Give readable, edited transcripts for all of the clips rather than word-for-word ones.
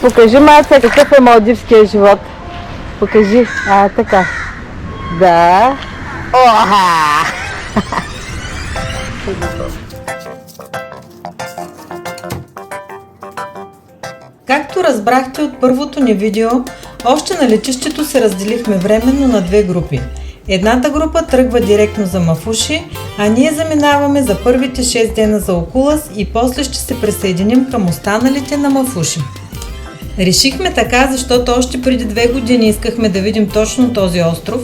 Покажи, Маса, какъв е малдивския живот. Покажи. Така. Да. Оха! Както разбрахте от първото ни видео, още на летището се разделихме временно на две групи. Едната група тръгва директно за Мафуши, а ние заминаваме за първите 6 дена за Окулас и после ще се присъединим към останалите на Мафуши. Решихме така, защото още преди 2 години искахме да видим точно този остров,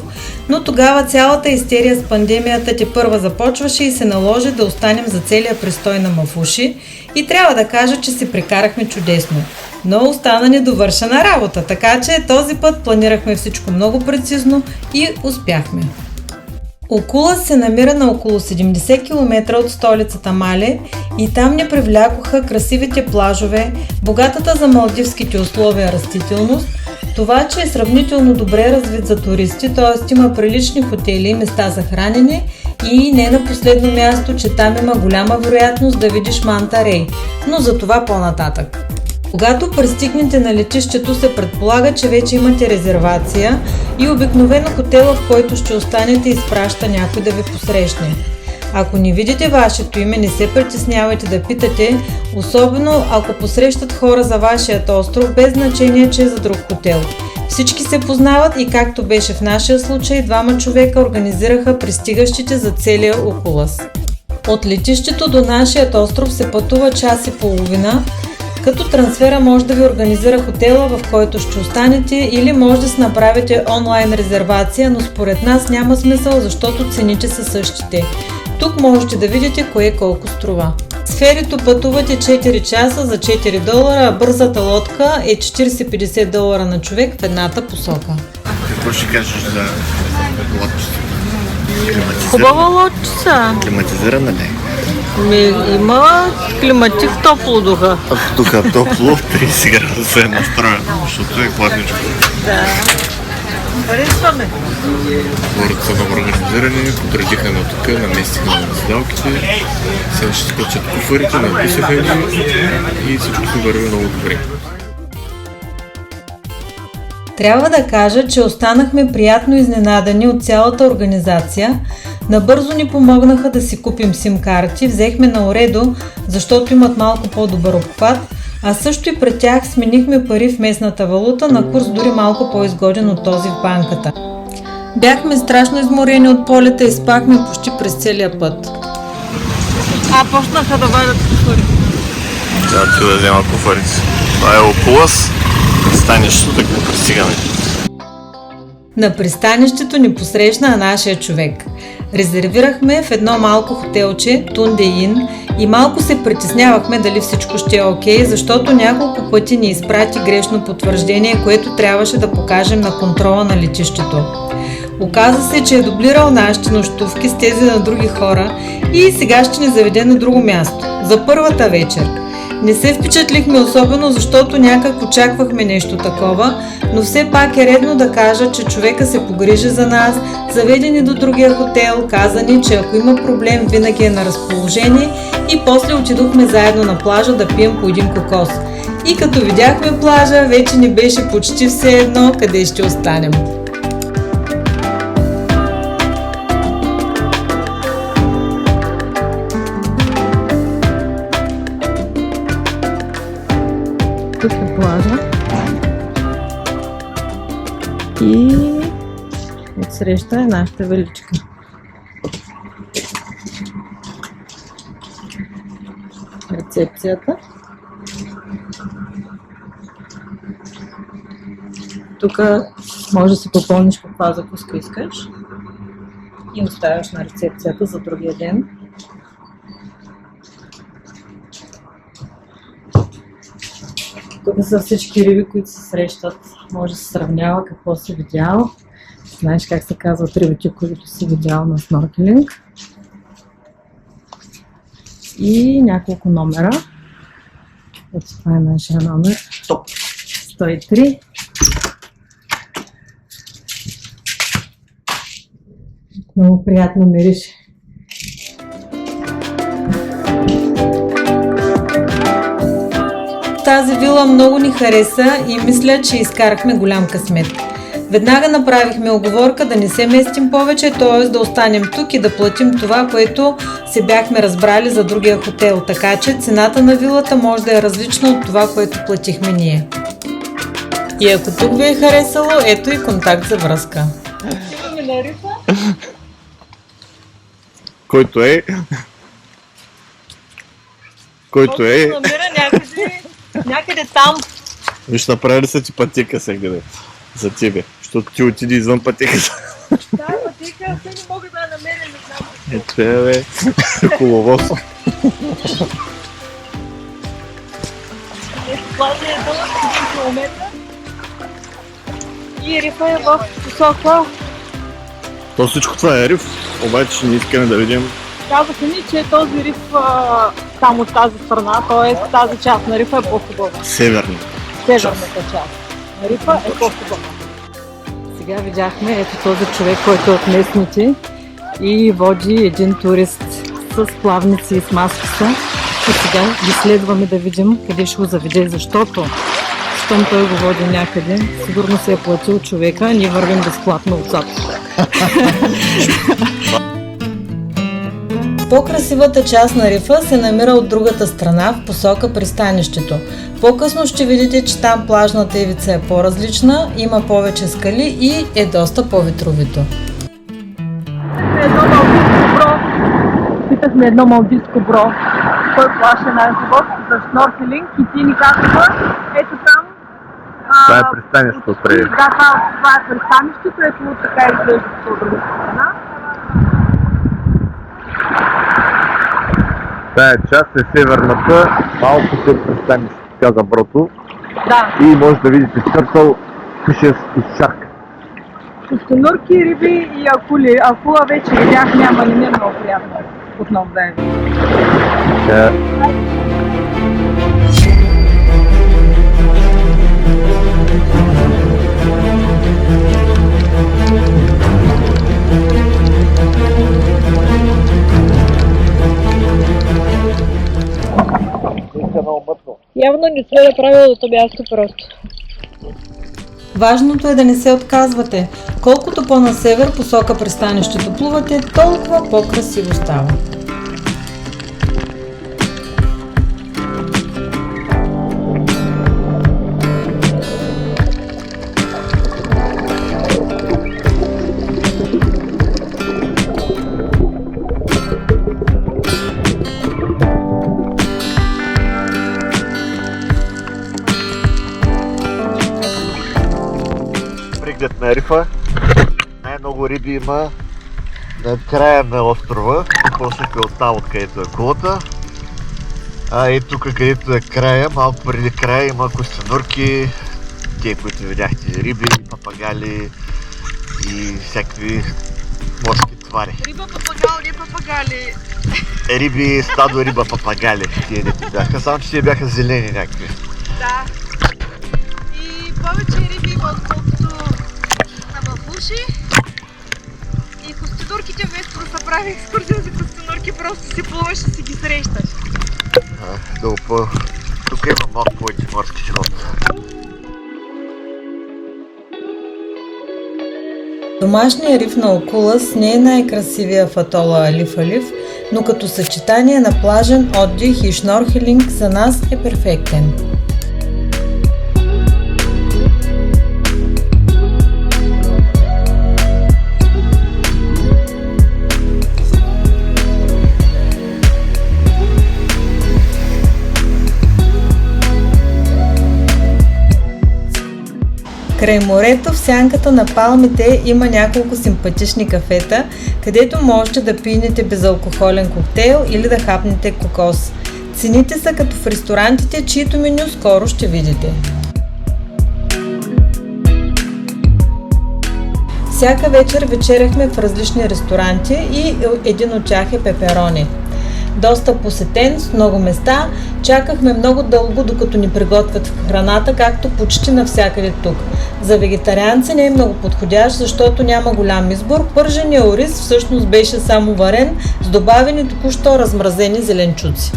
но тогава цялата истерия с пандемията тепърва започваше и се наложи да останем за целия престой на Мафуши и трябва да кажа, че се прекарахме чудесно. Но остана недовършена работа, така че този път планирахме всичко много прецизно и успяхме. Окулас се намира на около 70 км от столицата Мале и там ни привлякоха красивите плажове, богатата за малдивските условия растителност, това, че е сравнително добре развит за туристи, т.е. има прилични хотели и места за хранене и не на последно място, че там има голяма вероятност да видиш манта рей, но за това по-нататък. Когато пристигнете на летището, се предполага, че вече имате резервация и обикновено хотела, в който ще останете, изпраща някой да ви посрещне. Ако не видите вашето име, не се притеснявайте да питате, особено ако посрещат хора за вашият остров, без значение, че е за друг хотел. Всички се познават и както беше в нашия случай, 2 човека организираха пристигащите за целия Окулас. От летището до нашият остров се пътува час и половина, като трансфера може да ви организира хотела, в който ще останете, или може да си направите онлайн резервация, но според нас няма смисъл, защото цените са същите. Тук можете да видите кое колко струва. С ферито пътувате 4 часа за $4, а бързата лодка е $40-50 на човек в едната посока. Какво ще кажеш за лодчето? Хубава лодчица. Климатизирана ли? Има климатик топло духа. Духа топло, 30 градуса е настроено, защото е хладничко. Да. Харесваме. Хората са много организирани, подредиха на тук, наместиха на седалките, сега ще скачат куфарите, написаха ги и всичко се върви много добре. Трябва да кажа, че останахме приятно изненадани от цялата организация. Набързо ни помогнаха да си купим сим-карти, взехме на Оредо, защото имат малко по-добър обхват, а също и пред тях сменихме пари в местната валута на курс дори малко по-изгоден от този в банката. Бяхме страшно изморени от полета и спахме почти през целия път. Почнаха да вадят куфари. Да взема куфарите. Това е Окулас, пристанището, така пристигаме. На пристанището ни посрещна нашия човек. Резервирахме в едно малко хотелче, Тунде Ин, и малко се притеснявахме дали всичко ще е окей, защото няколко пъти ни изпрати грешно потвърждение, което трябваше да покажем на контрола на летището. Оказа се, че е дублирал нашите нощувки с тези на други хора и сега ще ни заведе на друго място, за първата вечер. Не се впечатлихме особено, защото някак очаквахме нещо такова, но все пак е редно да кажа, че човека се погрижи за нас, заведе ни до другия хотел, каза ни, че ако има проблем, винаги е на разположение и после отидохме заедно на плажа да пием по един кокос. И като видяхме плажа, вече ни беше почти все едно къде ще останем. Тук е плажа. И отсреща е нашата величка. Рецепцията. Тук може да си попълниш каква закуска искаш и оставяш на рецепцията за другия ден. Тук са всички риби, които се срещат. Може да се сравнява какво си видял. Знаеш как се казват рибите, които си видял на сноркелинг. И няколко номера. Ето това е нашия номер. 103. Много приятно мирише. тази вила много ни хареса и мисля, че изкарахме голям късмет. Веднага направихме уговорка да не се местим повече, т.е. да останем тук и да платим това, което се бяхме разбрали за другия хотел, така че цената на вилата може да е различна от това, което платихме ние. И ако тук ви е харесало, ето и контакт за връзка. Който е... Намира някъде там. Виж, направили са ти пътека сегде за тебе, защото ти отиди извън пътеката. Да, пътека, те не могат да намеря, не знам. Ето бе, коловоз. Плажа е дълъг 1 км и рифа е в посока. То всичко това е риф, обаче не искаме да видим. Казаха ни, че този риф там от тази страна, т.е. тази част на рифа е по-хубава. Северната част на рифа е по-хубава. Сега видяхме ето този човек, който е от местните и води един турист с плавници и с маската. И сега ги следваме да видим къде ще го заведе, защото щом той го води някъде, сигурно се е платил човека, а ние вървим безплатно отзад. По-красивата част на рифа се намира от другата страна в посока пристанището. По-късно ще видите, че там плажната ивица е по-различна, има повече скали и е доста по-ветровито. Питахме едно малдивско бро, кой плаше най-хубав за шнорхелинг и ти ни казаха, ето там. Това е пристанището отпреди. Да, това е пристанището, ето така изглежда от другата страна. Тая част е северната, малко след пристанището, каза брото. Да. И може да видите Turtle Fishes и Shark. Костенурки, риби и акули. Акула вече видях, няма ли не много приятно отново да е. Явно не сме направили до място просто. Важното е да не се отказвате. Колкото по-на север посока пристанището плувате, толкова по-красиво става. Преглед на рифа. Най-много риби има на края на острова и после оттам, откъдето е кулата. А и тук, където е края, малко преди края има костенурки, те, които видяхте, риби, папагали и всякакви морски твари. Риба, папагал, не папагали. Риби, стадо риба, папагали, тия дете бяха, само че тия бяха зелени някакви. Да. И повече риби има отколкото на мафуши. И костенурките, вместо да се прави екскурзия за костенурки, просто си плуваш и си ги срещаш. Тук има малко повече морски живот. Домашният риф на Окулас не е най-красивия в атола Алиф Алиф, но като съчетание на плажен отдих и шнорхелинг за нас е перфектен. Край морето, в сянката на палмите има няколко симпатични кафета, където можете да пинете безалкохолен коктейл или да хапнете кокос. Цените са като в ресторантите, чието меню скоро ще видите. Всяка вечер вечеряхме в различни ресторанти и един от тях е Пеперони. Доста посетен, с много места, чакахме много дълго, докато ни приготвят храната, както почти навсякъде тук. За вегетарианци не е много подходящ, защото няма голям избор. Пърженият ориз всъщност беше само варен с добавени току-що размразени зеленчуци.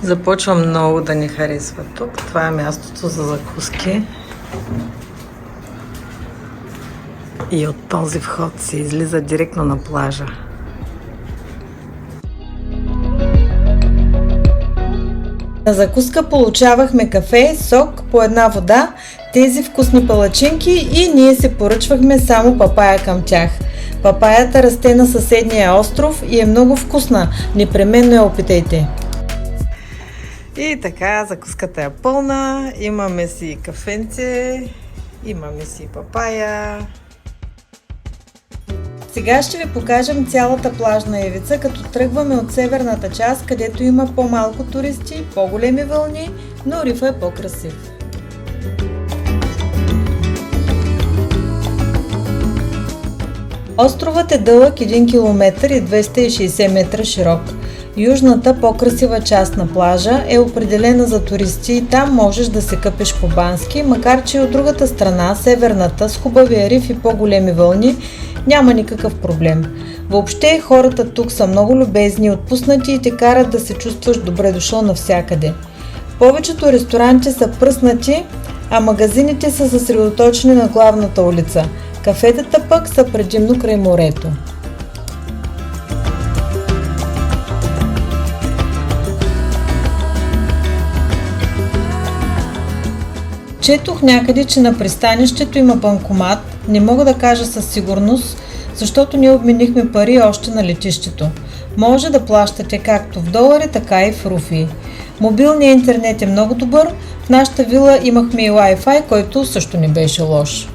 Започвам много да ни харесва тук. Това е мястото за закуски. И от този вход се излиза директно на плажа. На закуска получавахме кафе, сок, по една вода, тези вкусни палачинки и ние се поръчвахме само папая към тях. Папаята расте на съседния остров и е много вкусна. Непременно я опитайте. И така, закуската е пълна. Имаме си кафенце, имаме си папая. Сега ще ви покажем цялата плажна ивица, като тръгваме от северната част, където има по-малко туристи, по-големи вълни, но рифа е по-красив. Островът е дълъг 1 км и 260 метра широк. Южната, по-красива част на плажа е определена за туристи и там можеш да се къпеш по бански, макар че от другата страна, северната, с хубавия риф и по-големи вълни, няма никакъв проблем. Въобще хората тук са много любезни, отпуснати и те карат да се чувстваш добре дошъл навсякъде. Повечето ресторанти са пръснати, а магазините са съсредоточени на главната улица. Кафетата пък са предимно край морето. Четох някъде, че на пристанището има банкомат. Не мога да кажа със сигурност, защото ние обменихме пари още на летището. Може да плащате както в долари, така и в руфии. Мобилният интернет е много добър. В нашата вила имахме и Wi-Fi, който също не беше лош.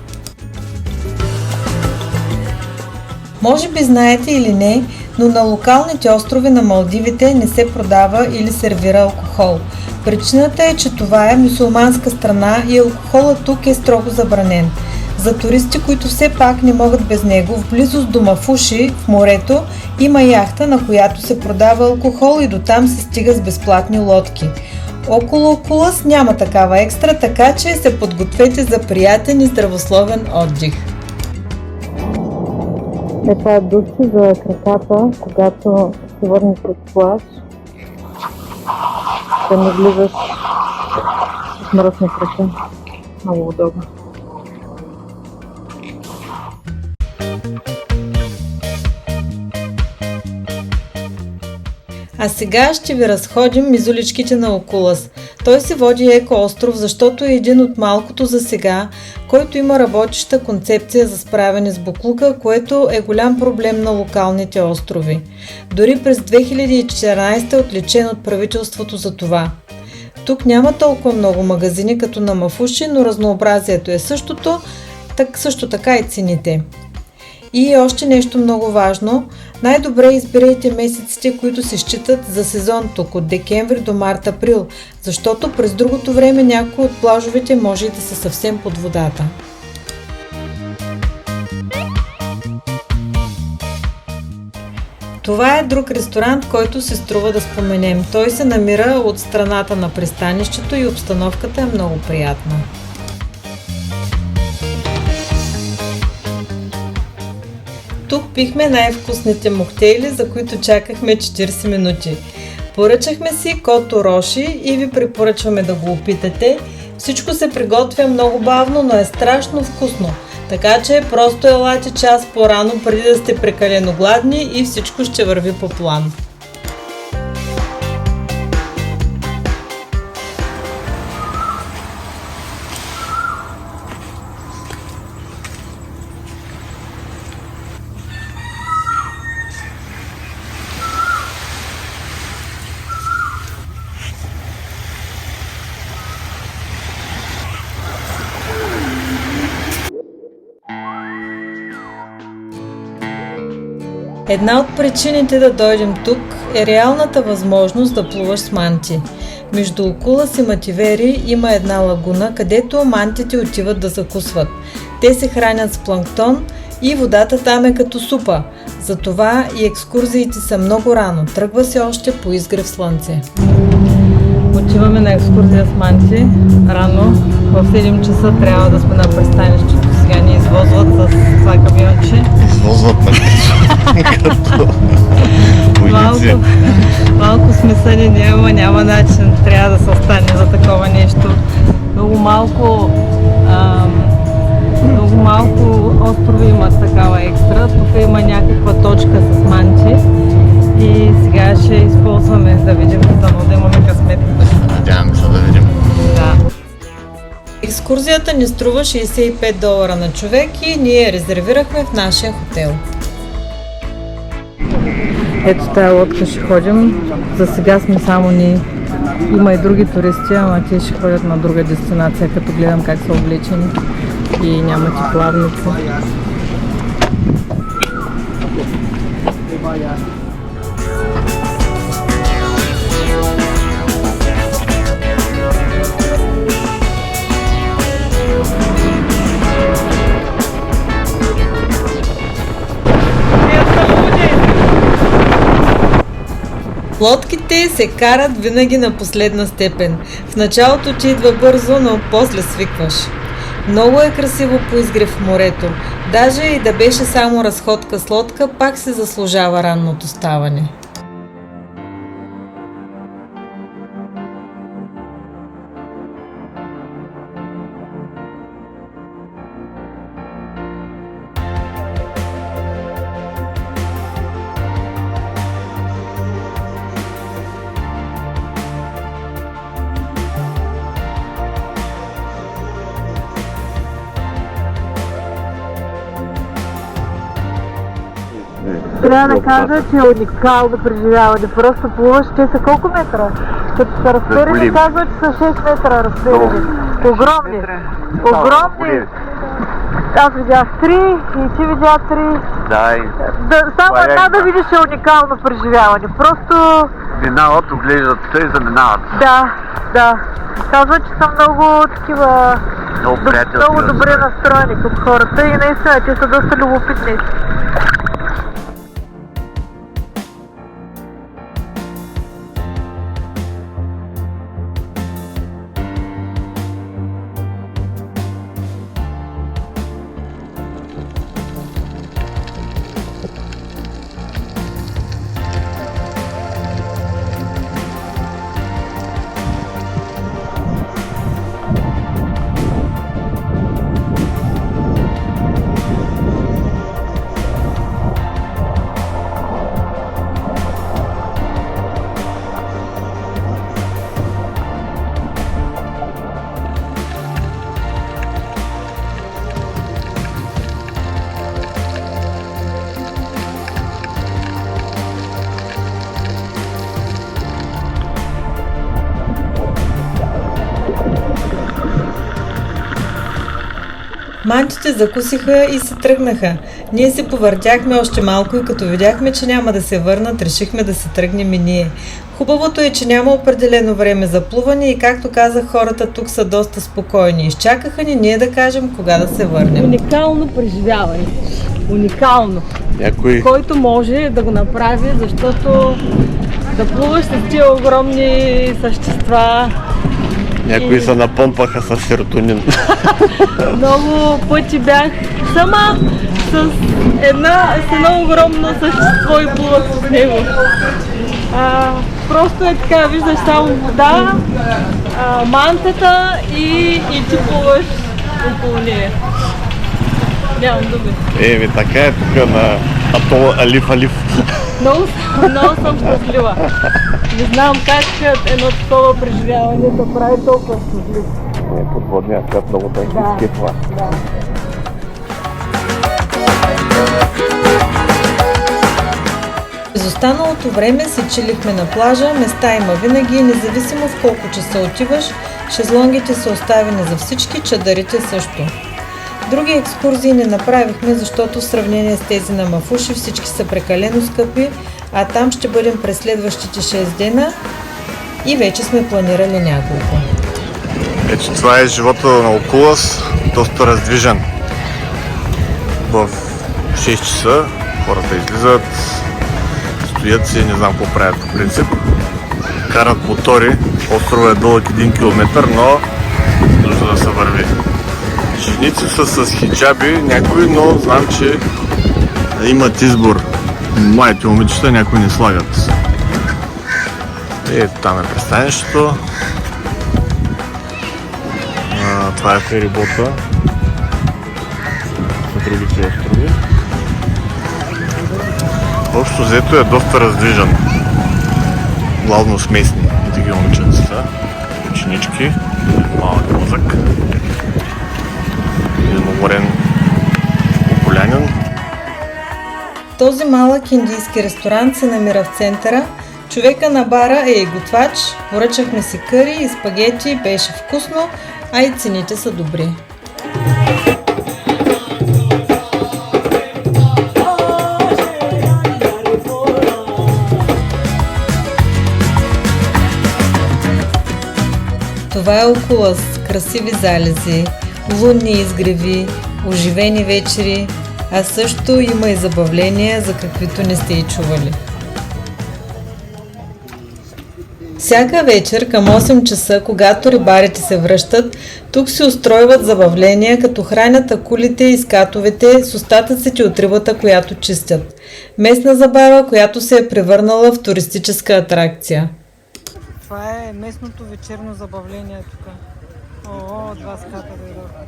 Може би знаете или не, но на локалните острови на Малдивите не се продава или сервира алкохол. Причината е, че това е мюсюлманска страна и алкохолът тук е строго забранен. За туристи, които все пак не могат без него, в близост до Мафуши, в морето, има яхта, на която се продава алкохол и до там се стига с безплатни лодки. Около Окулъс няма такава екстра, така че се подгответе за приятен и здравословен отдих. Това е души за краката, когато се върнеш от плаж, да не влизаш с мръсни крака. Много удобно. А сега ще ви разходим из уличките на Окулъс. Той се води екоостров, защото е един от малкото за сега, който има работеща концепция за справяне с боклука, което е голям проблем на локалните острови. Дори през 2014 е отличен от правителството за това. Тук няма толкова много магазини като на Мафуши, но разнообразието е същото, също така и цените. И още нещо много важно, най-добре изберете месеците, които се считат за сезон тук, от декември до март-април, защото през другото време някои от плажовете може и да са съвсем под водата. Това е друг ресторант, който се струва да споменем. Той се намира от страната на пристанището и обстановката е много приятна. Тук пихме най-вкусните моктейли, за които чакахме 40 минути. Поръчахме си Кото Роши и ви препоръчваме да го опитате. Всичко се приготвя много бавно, но е страшно вкусно. Така че просто елате час по-рано, преди да сте прекалено гладни и всичко ще върви по план. Една от причините да дойдем тук е реалната възможност да плуваш с манти. Между Окулъс и Мативери има една лагуна, където мантите отиват да закусват. Те се хранят с планктон и водата там е като супа. Затова и екскурзиите са много рано. Тръгва се още по изгрев слънце. Отиваме на екскурзия с манти. Рано, в 7 часа трябва да сме на пристанището. Сега ни извозват с това камионче. Извозват ме като войници. Малко сме сънени, ама няма начин. Трябва да се остане за такова нещо. Много малко острови имат такава екстра. Тук има някаква точка с манчи. И сега ще използваме да видим, да имаме късмет. Надяваме се да видим. Да. Екскурзията ни струва $65 на човек и ние я резервирахме в нашия хотел. Ето тая лодка ще ходим. За сега сме само ние. Има и други туристи, ама те ще ходят на друга дестинация, като гледам как са облечени и нямат и плавници. Лодките се карат винаги на последна степен. В началото ти идва бързо, но после свикваш. Много е красиво по изгрев в морето. Даже и да беше само разходка с лодка, пак се заслужава ранното ставане. Трябва да кажа, че е уникално преживяване. Просто плуваш, те са колко метра? Като са разтворени, казва, че са 6 метра разтворени. Огромни. Огромни. Аз видях 3 и ти видя 3. Само една да видиш е уникално преживяване. Просто... Минават, оглеждат се и заминават. Да. Казва, че са много такива... Много добре настроени като хората и наистина те са доста любопитни. Мантите закусиха и се тръгнаха. Ние се повъртяхме още малко и като видяхме, че няма да се върнат, решихме да се тръгнем и ние. Хубавото е, че няма определено време за плуване и както казах, хората тук са доста спокойни. Изчакаха ни ние да кажем кога да се върнем. Уникално преживяване. Уникално. Който може да го направи, защото да плуваш с тия огромни същества. Някои се напомпаха с серотонин. Много пъти бях сама с едно огромно същество и плувах с него. Просто е така, виждаш само вода, мантата и ти плуваш около нея. Нямам думи. Така е тук на атола Алиф. Много съм щастлива. Не знам как едно такова преживяване да прави толкова щастлив. Подводният свят много да изкипва. През останалото време се чилихме на плажа, места има винаги, независимо в колко часа отиваш, шезлонгите са оставени за всички, чадърите също. Други екскурзии не направихме, защото в сравнение с тези на Мафуши всички са прекалено скъпи, а там ще бъдем през следващите 6 дена и вече сме планирали няколко. Ето това е живота на Окулас, доста раздвижен. В 6 часа хората излизат, стоят си, не знам какво правят по принцип. Карат мотори, острова е дълъг 1 км, но нужда да се върви. Женици са с хиджаби някои, но знам, че имат избор Младите момичета някои не слагат. Ето там е пристанището. Това е ферибота на другите острови. Общо взето е доста раздвижен. Главно с местни и такива момиченца. Ученички, малък мозък. Един уморен полянин. Този малък индийски ресторант се намира в центъра. Човека на бара е и готвач. Поръчахме си къри и спагети, беше вкусно, а и цените са добри. Това е Окулас, красиви залези, лунни изгреви, оживени вечери, а също има и забавления, за каквито не сте и чували. Всяка вечер към 8 часа, когато рибарите се връщат, тук се устройват забавления, като хранят акулите и скатовете с остатъците от рибата, която чистят. Местна забава, която се е превърнала в туристическа атракция. Това е местното вечерно забавление тук. О, два ската дойдоха.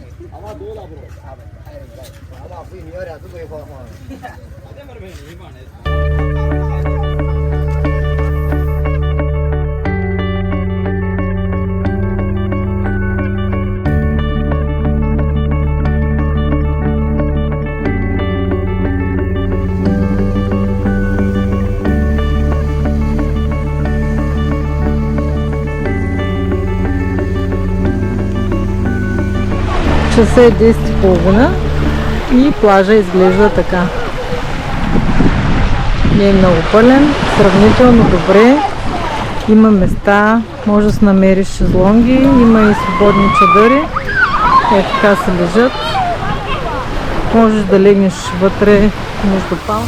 Часът е 10:30 и плажа изглежда така. Не е много пълен, сравнително добре. Има места, може да се намериш шезлонги, има и свободни чадъри. Е, така се лежат. Можеш да легнеш вътре между палми.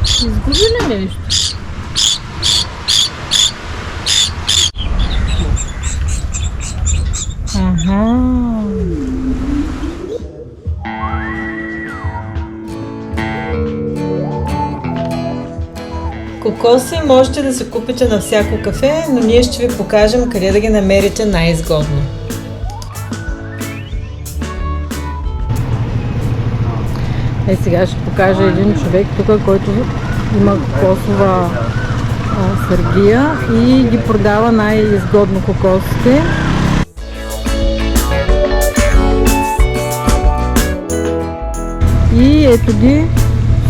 Изгуби ли нещо? Кокоси можете да се купите на всяко кафе, но ние ще ви покажем къде да ги намерите най-изгодно. Сега ще покажа един човек тук, който има кокосова сергия и ги продава най-изгодно кокосите. И ето ги,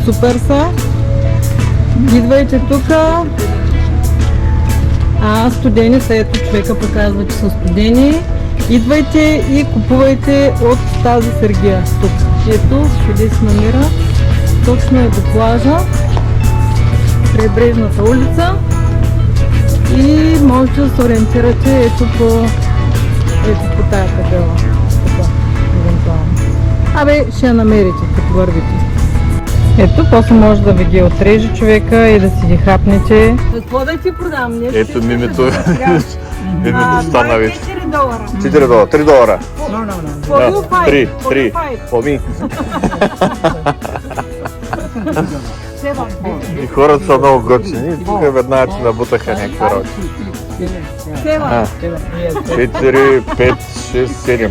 супер са. Идвайте тук. Студени са, ето човека показва, че са студени. Идвайте и купувайте от тази сергия тук. Ето, къде се намира. Точно е до плажа, крайбрежната улица. И можете да се ориентирате ето по тая табела. Тук, евентуално. Ще я намерите, като вървите. Ето, после може да ви ги отреже човека и да си ги хапнете. Какво да ти продам? Ето мимето. Мимето стана вече. $4. $4, $3. For you 5. 3. For me. И хората са много готини. И тук веднага ти набутаха някакви работи. 4, 5, 6, 7.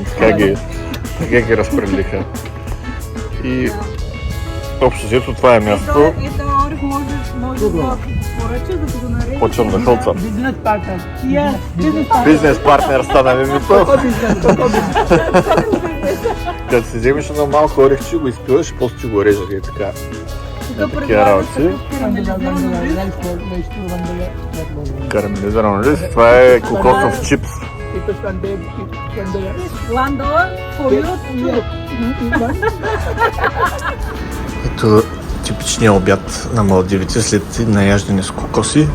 Така ги разпределиха. И общо взето това е място. Почвам да хълцам. Бизнес партнер стана мимито. Като си вземеш едно малко орехче, го изпиваш и после го режеш и така. На такива работи. Карамелизиран рис. Това е кокосов чипс. Ето типичният обяд на Малдивите след наяждане с кокоси.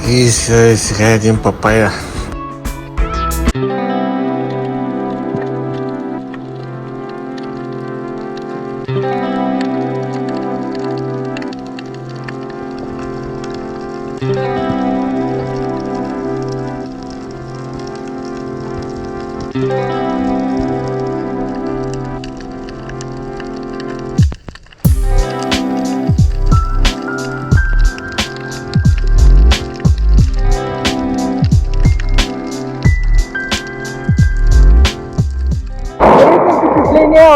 И сега един папая.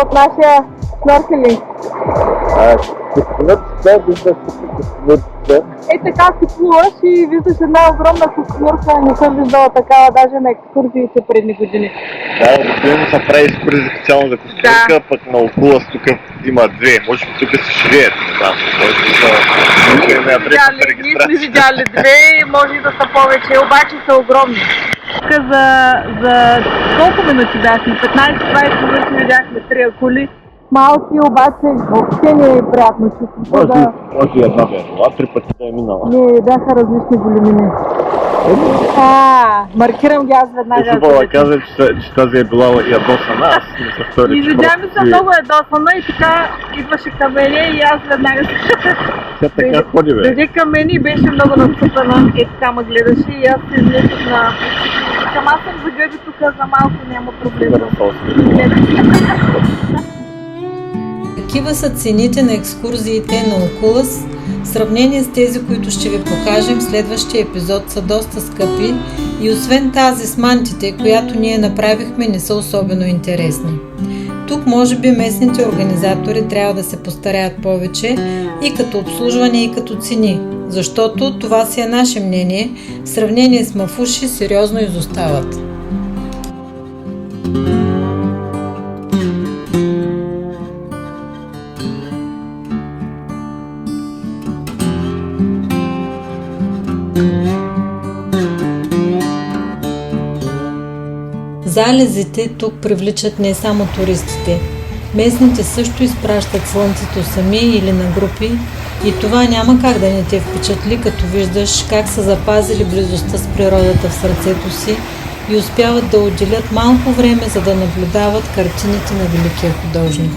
от нашия сноркелинг? Кукнурцата, виждаш кукнурцата. Така си плуваш и виждаш една огромна кукнурка. Не съм виждала такава даже на екскурзиите предни години. Да, обикновено се прави екскурзия специално за кукнурка, пък на Окулас тук има две. Може би тук се живеят. Да, може би Ние сме видяли две, може и да са повече, обаче са огромни. За колко минути бяхме? 15-20 минути видяхме 3 акули. Малки, обаче въобще не е приятно чувството да... Може и една бе, 2-3 пъти да е минала. Не, бяха различни големини. Маркирам ги аз веднага. Хубаво каза, че тази е била ядосана, аз не са втори. И видя ми се много ядосана и така идваше към мене и аз веднага се... Тя така ходи бе. Дойде към мен и беше много настъпена. Така ме гледаше и аз се излезох на... Към аз съм за гъби тук, за малко няма проблем. Такива са цените на екскурзиите на Окулас. В сравнение с тези, които ще ви покажем в следващия епизод, са доста скъпи и освен тази с мантите, която ние направихме, не са особено интересни. Тук може би местните организатори трябва да се постараят повече и като обслужване, и като цени, защото това си е наше мнение, в сравнение с Мафуши сериозно изостават. Залезите тук привличат не само туристите. Местните също изпращат слънцето сами или на групи и това няма как да не те впечатли, като виждаш как са запазили близостта с природата в сърцето си и успяват да отделят малко време, за да наблюдават картините на великия художник.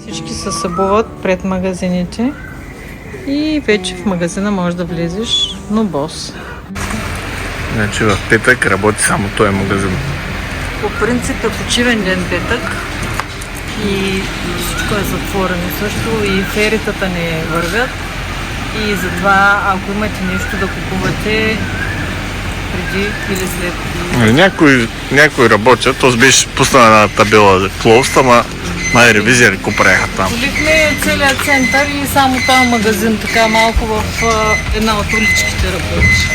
Всички се събуват пред магазините и вече в магазина можеш да влезеш, но бос. Значи в петък работи само този магазин. По принцип е почивен ден петък и всичко е затворено също и феритата не вървят и затова ако имате нещо да купувате преди или след. Някои работят, този беше пуснал една табела за closed, ама май ревизия ли купреха там. Полихме целият център и само този магазин така малко в една от уличките работи.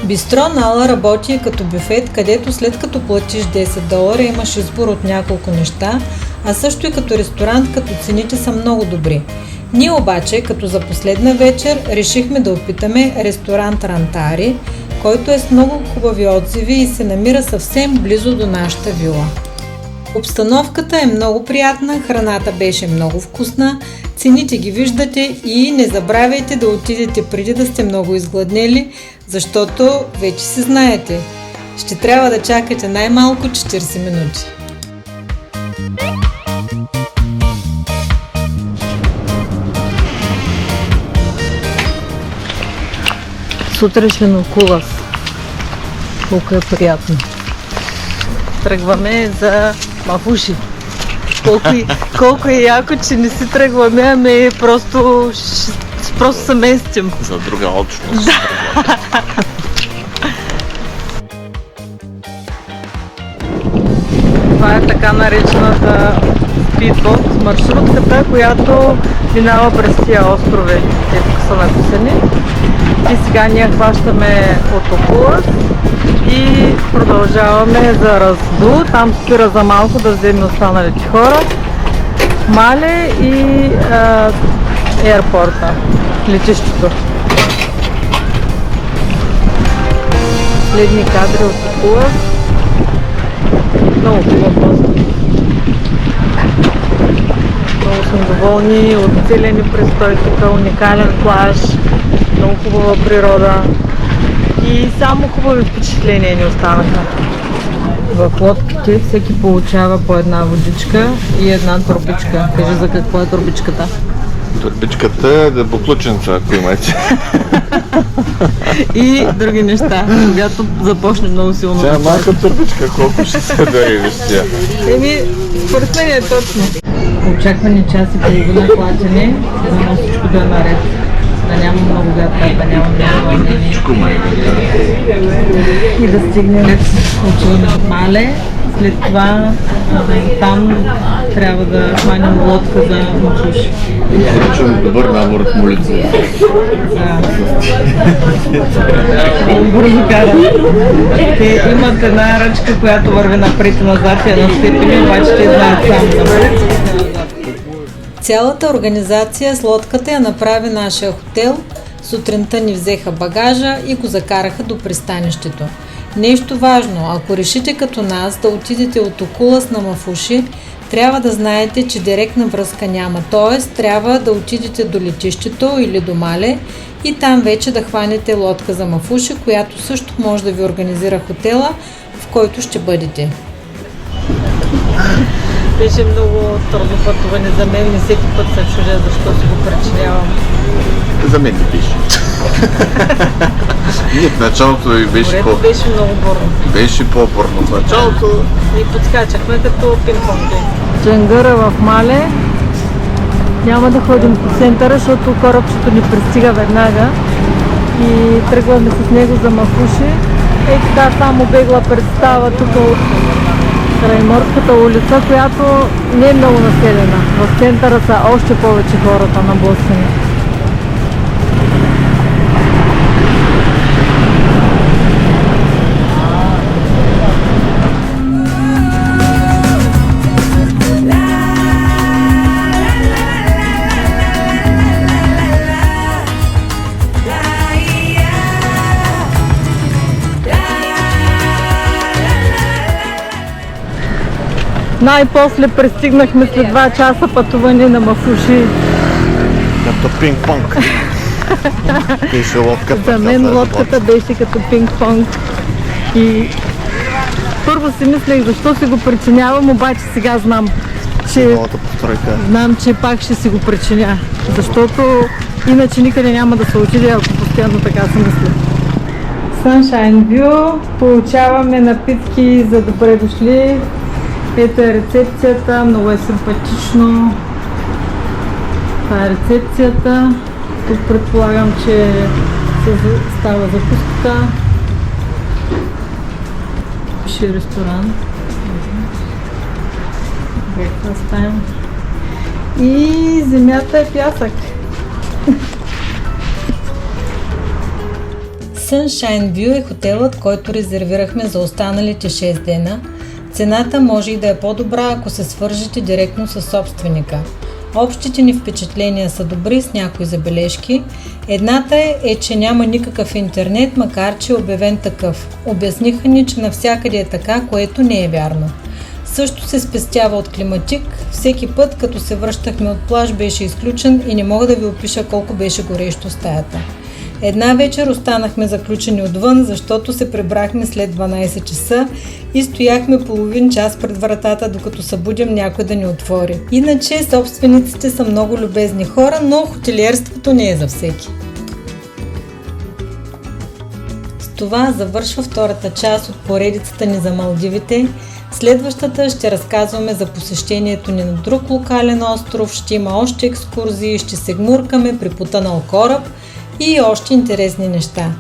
Бистро Нала работи като бюфет, където след като платиш $10 имаш избор от няколко неща, а също и като ресторант, като цените са много добри. Ние обаче, като за последна вечер, решихме да опитаме ресторант Рантари, който е с много хубави отзиви и се намира съвсем близо до нашата вила. Обстановката е много приятна, храната беше много вкусна, цените ги виждате и не забравяйте да отидете преди да сте много изгладнели, защото вече си знаете, ще трябва да чакате най-малко 40 минути. Сутрешен Окулас. Колко е приятно. Тръгваме за Мафуши. Колко е яко, че не си тръгваме, ами просто се местим. За друга общност. Това е така наречената спидбот маршрутката, която минава през тия острови, които са написани. И сега ние хващаме от Окулас и продължаваме за Разду. Там спира за малко да вземе останалите хора. Мале и аеропорта, летището. Следни кадри от Окулас. Много хубав остров. Много съм доволни от целия ни престой тук, уникален плаж, много хубава природа и само хубави впечатления ни останаха. В лодките всеки получава по една водичка и една турбичка. Кажи за какво е турбичката? Турбичката е да буклученца, ако имате. И други неща, когато започне много силно. Тя е малка турбичка, колко ще се дари вещия. Според мен е точно. Очаквани час и половина платене, за да всичко да е наред. Да няма много гадка, да няма много вълнение. И да стигнем очевидно Мале след това там трябва да хванем лодка за Мафуши. Поръчваме добър набор от молици. Бързо кара. Те имат една ръчка, която върви напред и назад и на степени, обаче те знаят само напред. Цялата организация с лодката я направи нашия хотел. Сутринта ни взеха багажа и го закараха до пристанището. Нещо важно, ако решите като нас да отидете от Окулас на Мафуши, трябва да знаете, че директна връзка няма, т.е. трябва да отидете до летището или до Мале и там вече да хванете лодка за Мафуши, която също може да ви организира хотела, в който ще бъдете. Беше много трудно пътуване за мен и всеки път се чудя защо си го причинявам. За мен не беше. Ние в началото беше беше много бурно. Беше по-бурно в началото. И подскачахме като пинг-понги. Джангъра в Мале. Няма да ходим по центъра, защото корабчето ни пристига веднага. И тръгваме с него за Мафуши. Така само бегла представа тук от Крайморската улица, която не е много населена. В центъра са още повече хората наблъскани. Най-после пристигнахме след 2 часа пътуване на Мафуши. Като пинг-понг. Беше лодката. За мен лодката беше като пинг-понг. И първо си мислех защо си го причинявам, обаче сега знам, че пак ще си го причиня. Защото иначе никъде няма да се отиде, ако постоянно така си мисля. Sunshine View. Получаваме напитки за добре дошли. Ето е рецепцията, много е симпатично. Това е рецепцията. Тук предполагам, че става закуската. Пише ресторант. Breakfast time. И земята е пясък. Sunshine View е хотелът, който резервирахме за останалите 6 дена. Цената може и да е по-добра, ако се свържете директно с собственика. Общите ни впечатления са добри с някои забележки. Едната е, че няма никакъв интернет, макар че е обявен такъв. Обясниха ни, че навсякъде е така, което не е вярно. Също се спестява от климатик. Всеки път, като се връщахме от плаж, беше изключен и не мога да ви опиша колко беше горещо стаята. Една вечер останахме заключени отвън, защото се прибрахме след 12 часа и стояхме половин час пред вратата, докато събудим някой да ни отвори. Иначе собствениците са много любезни хора, но хотелиерството не е за всеки. С това завършва втората част от поредицата ни за Малдивите. Следващата ще разказваме за посещението ни на друг локален остров, ще има още екскурзии, ще се гмуркаме при потънал кораб и още интересни неща.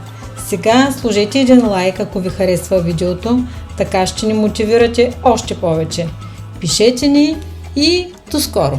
Сега сложете един лайк, ако ви харесва видеото, така ще ни мотивирате още повече. Пишете ни и до скоро!